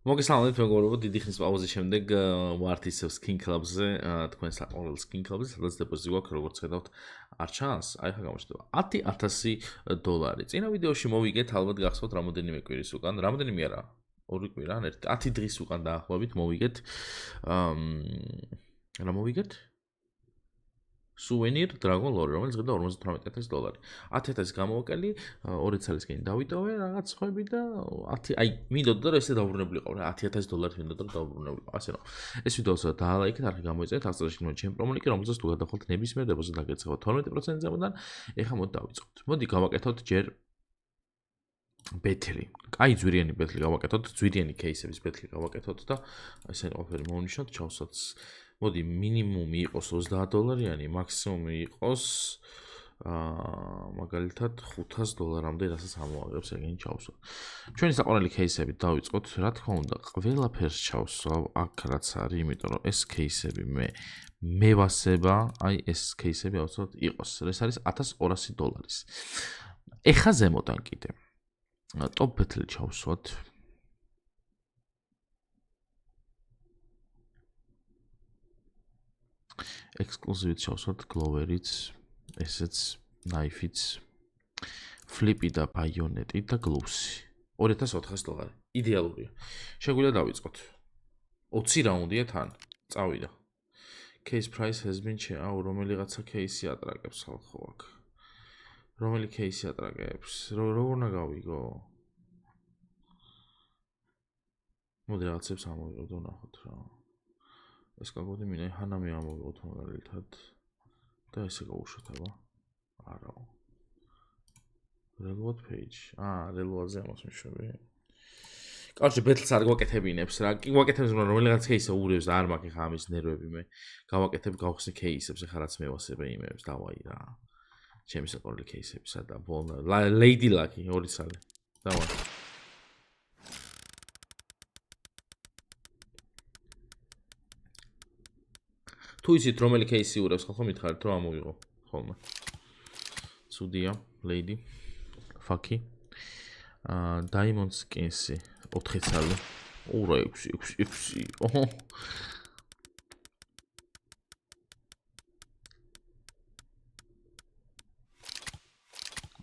მოგესალმებით მეგობრებო, დიდი ხნის პაუზის შემდეგ ვართ ისევ Skin Club-ზე, თქვენ საყვარელ Skin Club-ზე, სადაც დეპოზიტი გვაქვს, როგორც ხედავთ, არ ჩანს, აი ხა გამოჩნდება $10,000. წინა ვიდეოში მოვიგეთ, ალბათ გახსოვთ რამოდენიმე კვირის უკან, რამოდენიმე არა, 2 კვირა, 10 დღის უკან დაახლოებით მოვიგეთ. რა მოვიგეთ? Souvenir Dragon Lore, რომელიც ღირდა $58,000. $10,000 გამოვაკელი, 2 წელისკენ დავიტოვე რაღაც ხები და 10 აი მინდოდა რომ ესე დაუბრუნებლიყო რა $10,000 მინდოდა რომ დაუბრუნებლიყო. ასე რომ ეს ვიდეოს დაალაიქეთ, არხი გამოიწევთ, აღწერაში გქონდა ჩემი პრომო ლინკი, რომელზეც თუ გადახვალთ ნებისმიერ დეპოზიტს დაგეცემა 12% ზემოდან. ეხლა მოდი დავიწყოთ. მოდი გავაკეთოთ ჯერ ბეთლი. კაი ძვირიანი ბეთლი გავაკეთოთ, ძვირიანი кейსების ბეთლი გავაკეთოთ და ესე ყველაფერი მოვნიშნოთ, ჩავსვათ. მოდი მინიმუმი იყოს $30-იანი, მაქსიმუმი იყოს მაგალითად $500-მდე, რასაც ამოაღებს ეგენი ჩავსვა. ჩვენი საყვარელი кейსებით დავიწყოთ, რა თქმა უნდა, ყველაფერს ჩავსვავ აქ რაც არის, იმიტომ რომ ეს кейსები მე ვასება, აი ეს кейსები აუცილებლად იყოს. ეს არის $1,200. ეხა ზემოდან კიდე. ტოპ ბეთლი ჩავსვათ. ექსკლუზივით ჩავსვათ გლოვერიც, ესეც, ნაიფიც, ფლიპი და ბაიონეტი და გლუსი. $2,400. იდეალურია. შეგვიძლია დავიწყოთ. 20 რაუნდია თან. წავიდა. Case price has been changed. რომელიღაცა кейსი ატრაკებს ხალხო აქ. რომელი кейსი ატრაკებს? როგორ უნდა გავიგო? მოდი რაღაცებს ამოვიღოთ, ვნახოთ რა. ეს კაგოდი მინდა ჰანამი ამოვიღოთ მაგალითად და ესე გავუშვათ აბა. არაო. Reload page. reload-ზე ამას მიშვები. კარგი, ბეთლს არ გვაკეთებინებს რა. კი გვაკეთებს, მაგრამ რომელიღაც кейსა ურევს და არ მაქვს ხა ამის ნერვები მე. გავაკეთებ გავხსნი кейსებს, ეხლა რაც მე ვასება იმებს, დავაი რა. ჩემი საყვარელი кейსები სადა Lady Lucky 2 წელი. დავაი. თუ იცით რომელი кейსი ურევს, ხალხო მითხარით რომ ამოვიღო ხოლმე. Sudia, Lady, Faki, Diamond Skins-ი 4 წელი. ურა 6. ოჰო.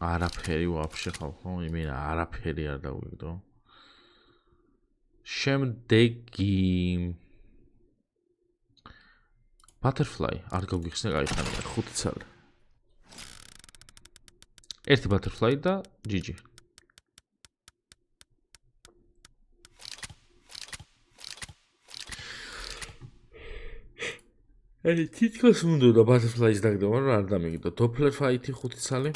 არაფერი ვაფშე ხალხო, იმენა არაფერი არ დავიგდო. შემდეგი Butterfly არ გავგიხსნე გაიხანია 5 წელი. ერთი Butterfly და GG. აი თითქოს უნდა Butterfly-ს დაგდო, მაგრამ არ დამიგდო. Doppler Fight-ი 5 წელი.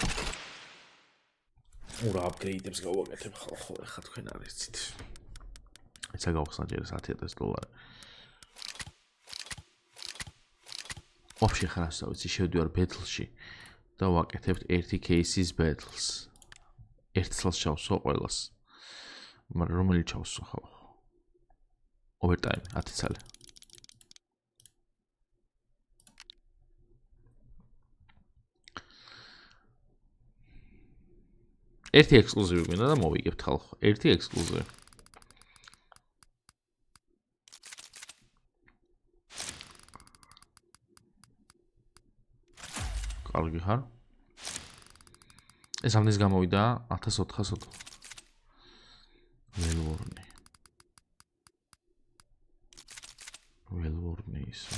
ურა აპგრეიდებს გავაკეთებ ხალხო, ეხლა თქვენ არ იცით. ეცა გავხსნა ჯერ $10,000. ვაფშე ხარ ასე ვიცი, შევდივარ ბეთლში და ვაკეთებთ ერთი кейსის ბეთლს. ერთ წელს ჩავსვა ყველას. მაგრამ რომელი ჩავსვა ხალხო? Overtime 10 წელი. ერთი ექსკლუზივი მინდა და მოვიგებთ ხალხო. ერთი ექსკლუზივი. კარგი ხარ? ეს ამდენს გამოვიდა $1,400. ველვორნი ისო.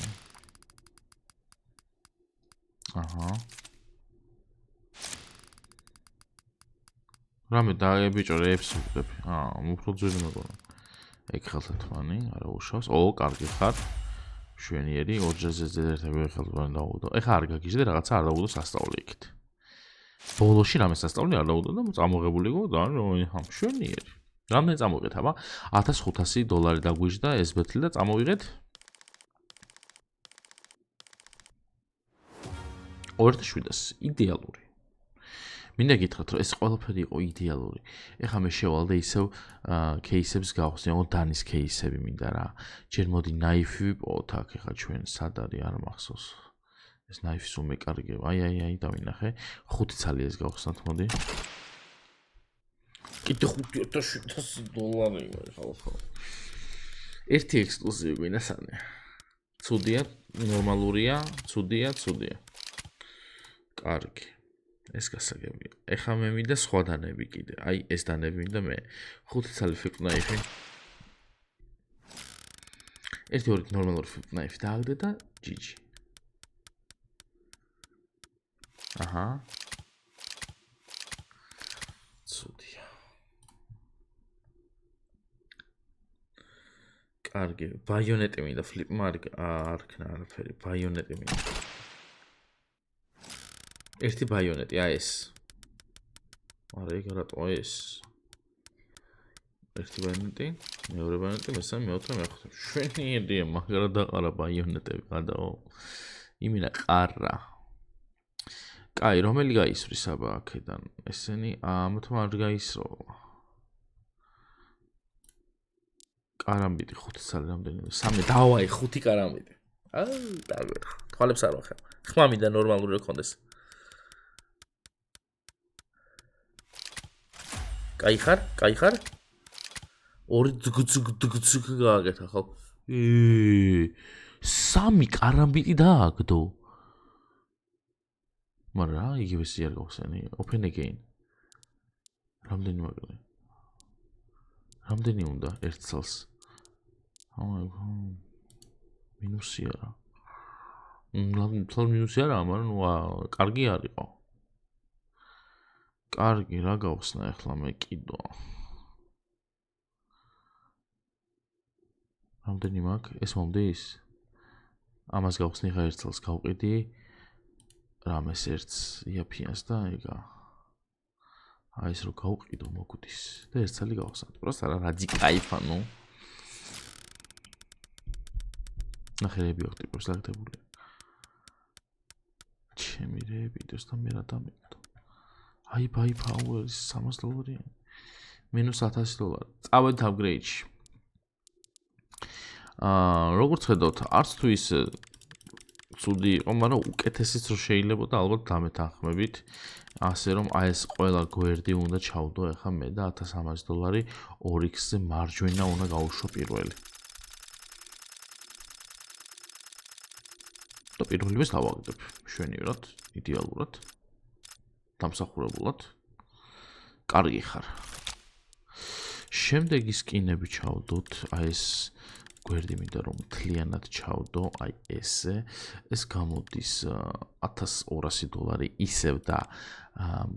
აჰა. რამე დაებიჭო რეებს ვუყებ. უფრო ძვირი მეგონა. ეგ ხელთათმანი, არა უშავს. კარგი ხარ. შვენიერი, ორჯერზე ერთები ხელთათმანი დაუგდო. ეხა არ გაგიჟდე რაღაცა არ დაუგდო სასწაული იქით. ბოლოში რამე სასწაული არ დაუგდო და წამოღებული იყო და შვენიერი. რამდენი წამოვიღეთ, აბა? $1,500 დაგვიჟდა ეს ბეთლი და წამოვიღეთ 2,700. იდეალური. მინდა გითხრათ, რომ ეს ყველაფერი იყო იდეალური. ეხლა მე შევალ და ისევ кейსებს გავხსნი, დანის кейსები მინდა რა. ჯერ მოდი ნაიფი ვიპოვოთ აქ, ეხლა ჩვენ სად არის არ მახსოვს. ეს ნაიფის უმეკარგება. აი, დავინახე. 5 წელი ეს გავხსნათ, მოდი. კიდე $5,700 ხალხო. ერთი ექსკლუზივი გვინდა სანე. ცუდია, ნორმალურია, ცუდია. კარგი. ეს გასაგებია. ეხა მე მინდა სხვა დანები კიდე. აი ეს დანები მინდა მე. 5 ცალი flip knife. ერთი ორი ნორმალური flip knife დააგდე და GG. აჰა. ცუდია. კარგი, ბაიონეტი მინდა flip mark არ ქნა არაფერი, ბაიონეტი მინდა. ერთი ბაიონეტი, აი ეს. არა, ეგ რატო ეს? ერთი ბაიონეტი, მეორე ბაიონეტი, მესამე, მეოთხე, მეხუთე. შვენიერია, მაგრა დაყარა ბაიონეტები, გადაო. იმინა ყარა. კაი, რომელი გაისვრის აბა აქედან? ესენი ამათმა არ გაისრო. კარამბიტი 5 ცალი რამდენი? 3 დავაი 5 კარამბიტი. დავი. თვალებს არ ვახარ. ხმა მინდა ნორმალური რო კონდეს. კაი ხარ? ორი ძგ გააკეთა ხო? 3 კარამბიტი დააგდო. მარა იგივე სიარ გავხსენი. Open again. რამდენი მაგალე? რამდენი უნდა ერთ წელს? მინუსი არა. მინუსი არა, მაგრამ კარგი არისო. კარგი, რა გავხსნა ახლა მე კიდო. რამდენი მაქვს? ეს მომდის? ამას გავხსნი ხა ერთ წელს გავყიდი. რამეს ერთს იაფიანს და ეგა. აი ეს რო გავყიდო მოგვდის და ერთ წელი გავხსნათ. პროსტა რა კაიფა, ნუ. ნახერები ოქტი პროსტაგდებული. ჩემი რეებიდოს და მე რა დამეკდო. აი ბაი ფაუერის $300. -$1000. წავედით upgrade-ში. როგორც ხედავთ, არც თუ ის ცუდი იყო, მაგრამ უკეთესიც რო შეიძლება და ალბათ დამეთანხმებით. ასე რომ აი ეს ყველა გვერდი უნდა ჩავდო ახლა მე და $1300 2x-ზე მარჯვენა უნდა გავუშვა პირველი. და პირველივეს დავაგდებ მშვენივრად, იდეალურად, დამსახურებულად. კარგი ხარ. შემდეგი სკინები ჩავდოთ, აი ეს გვერდი მინდა რომ მთლიანად ჩავდო, აი ესე. ეს გამოდის $1200 ისევ და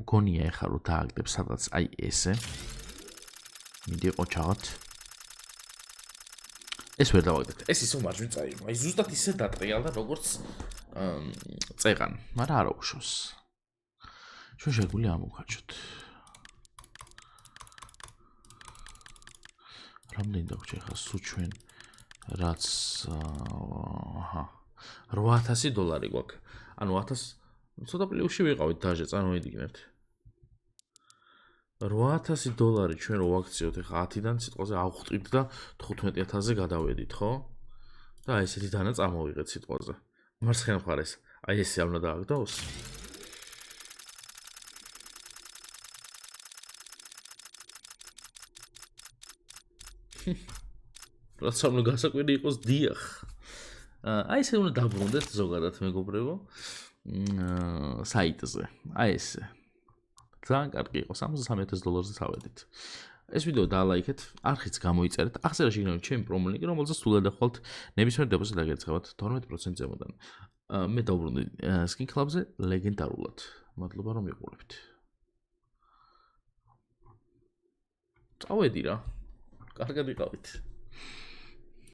მგონია ეხლა რომ დააგდებ სადაც აი ესე. მინდა იყო ჩაღოთ. ეს ვერ დავაგდეთ. ეს ისო მარჯვენ წაიღო. აი ზუსტად ისე დატრიალდა როგორც წეღან, მაგრამ არა უშავს. ჩვენ შეგვიძლია ამოვხაჭოთ. რამდენი დაგვრჩა ახლა სულ ჩვენ რაც $8000 გვაქვს. ანუ 1000 ცოტა პლუსში ვიყავით დაჟე წარმოიდგინეთ. $8000 ჩვენ რო ვაქციოთ ახლა 10-დან სიტყვაზე ავხვტით და 15000-ზე გადავედით, ხო? და აი ესეთი დანა წამოვიღეთ სიტყვაზე. მარცხენა მხარეს აი ესე არ უნდა დააგდოს? რაც ამ გასაკვირი იყოს დიახ. აი ესე უნდა დაბრუნდეთ ზოგადად მეგობრებო. საიტზე. აი ესე. ძალიან კარგი იყო. $63000-ზე წავედით. ეს ვიდეო დაალაიქეთ, არხიც გამოიწერეთ. აღწერაში იქნება ჩემი პრომო ლინკი, რომელზეც სულ დახვალთ ნებისმიერ დეპოზიტს დაგერცხებათ 12% ზემოდან. მე დავბრუნდი Skin Club-ზე ლეგენდარულად. მადლობა რომ მიყურებთ. წავედი რა. კარგად იყავით.